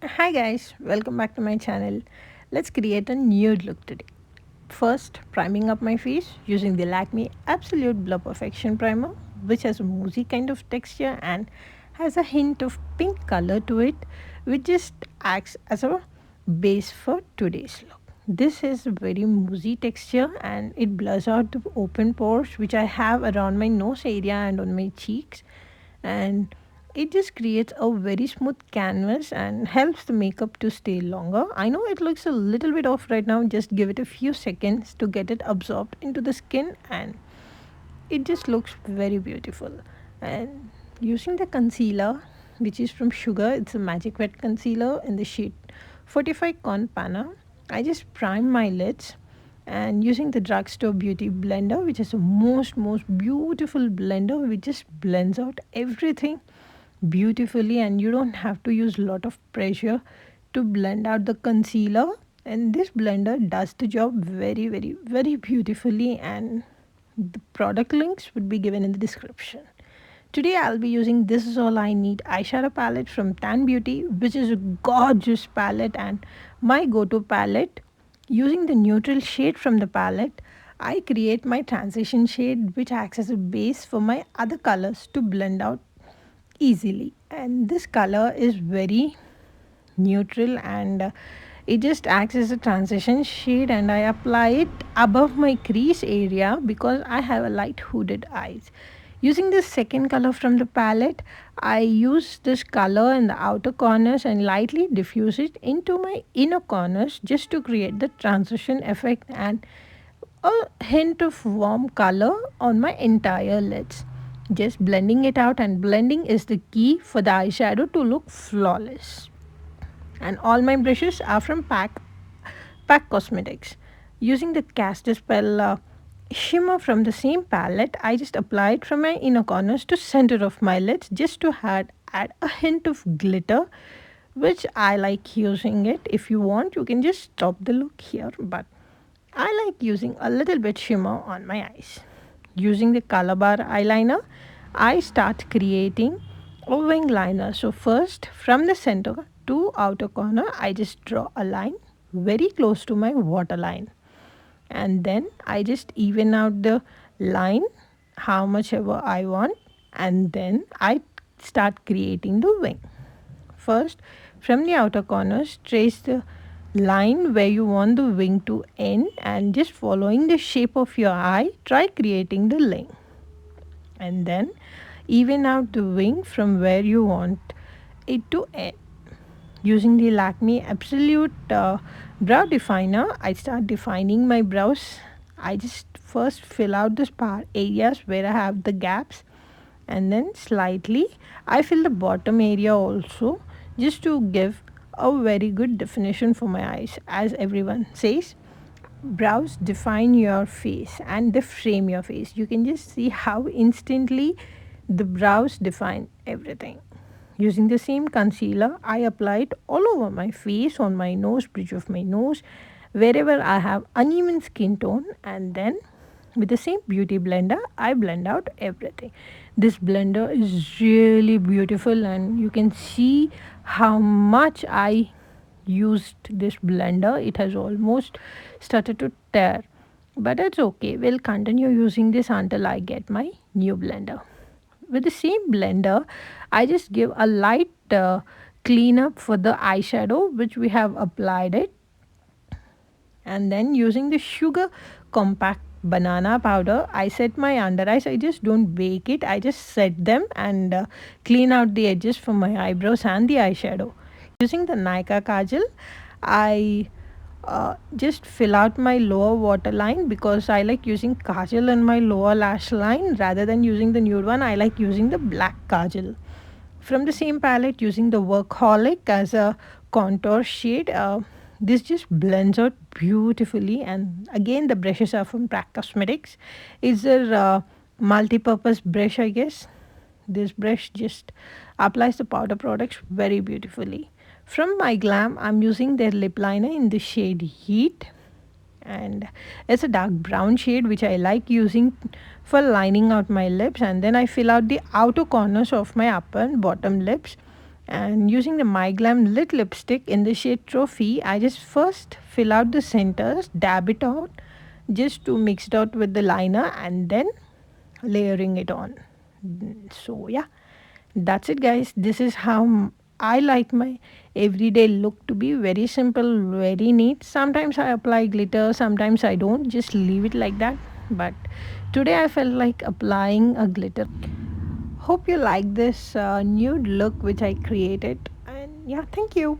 Hi guys, welcome back to my channel. Let's create a nude look today. First, priming up my face using the Lakme Absolute Blur Perfection Primer, which has a moussey kind of texture and has a hint of pink color to it, which just acts as a base for today's look. This is a very moussey texture and it blurs out the open pores which I have around my nose area and on my cheeks, and it just creates a very smooth canvas and helps the makeup to stay longer. I know it looks a little bit off right now, just give it a few seconds to get it absorbed into the skin and it just looks very beautiful. And using the concealer, which is from Sugar, it's a magic wet concealer in the shade 45 Con Panna, I just prime my lids and using the drugstore beauty blender, which is the most beautiful blender which just blends out everything beautifully, and you don't have to use a lot of pressure to blend out the concealer, and this blender does the job very beautifully, and the product links would be given in the description. Today I'll be using This Is All I Need eyeshadow palette from Tan Beauty, which is a gorgeous palette and my go-to palette. Using the neutral shade from the palette, I create my transition shade which acts as a base for my other colors to blend out easily. And this color is very neutral and it just acts as a transition shade, and I apply it above my crease area because I have a light hooded eyes. Using the second color from the palette, I use this color in the outer corners and lightly diffuse it into my inner corners just to create the transition effect and a hint of warm color on my entire lids. Just blending it out, and blending is the key for the eyeshadow to look flawless. And all my brushes are from Pack Cosmetics. Using the Cast a Spell shimmer from the same palette, I just apply it from my inner corners to center of my lids just to add a hint of glitter, which I like using it. If you want, you can just stop the look here, but I like using a little bit shimmer on my eyes. Using the color bar eyeliner, I start creating a wing liner. So first, from the center to outer corner, I just draw a line very close to my waterline, and then I just even out the line how much ever I want, and then I start creating the wing. First, from the outer corners, trace the line where you want the wing to end, and just following the shape of your eye, try creating the line. And then even out the wing from where you want it to end. Using the Lakme Absolute Brow Definer, I start defining my brows. I just first fill out the areas where I have the gaps, and then slightly I fill the bottom area also just to give a very good definition for my eyes. As everyone says, brows define your face and they frame your face. You can just see how instantly the brows define everything. Using the same concealer, I apply it all over my face, on my nose, bridge of my nose, wherever I have uneven skin tone, and then with the same beauty blender, I blend out everything. This blender is really beautiful, and you can see how much I used this blender. It has almost started to tear, but it's okay. We'll continue using this until I get my new blender. With the same blender, I just give a light cleanup for the eyeshadow which we have applied it, and then using the Sugar Compact Banana Powder, I set my under eyes. I just don't bake it, I just set them and clean out the edges for my eyebrows and the eyeshadow. Using the Nika Kajal, I just fill out my lower waterline because I like using kajal in my lower lash line rather than using the nude one. I like using the black kajal. From the same palette, using the Workaholic as a contour shade, this just blends out beautifully. And again, the brushes are from Prac Cosmetics. It's a multi-purpose brush, I guess. This brush just applies the powder products very beautifully. From My Glam, I'm using their lip liner in the shade Heat, and it's a dark brown shade which I like using for lining out my lips, and then I fill out the outer corners of my upper and bottom lips, And using the My Glam lit lipstick in the shade Trophy, I just first fill out the centers, dab it out just to mix it out with the liner, and then layering it on. So yeah, that's it guys. This is how I like my everyday look to be. Very simple, very neat. Sometimes I apply glitter, sometimes I don't, just leave it like that. But today I felt like applying a glitter. Hope you like this nude look which I created, and yeah, thank you.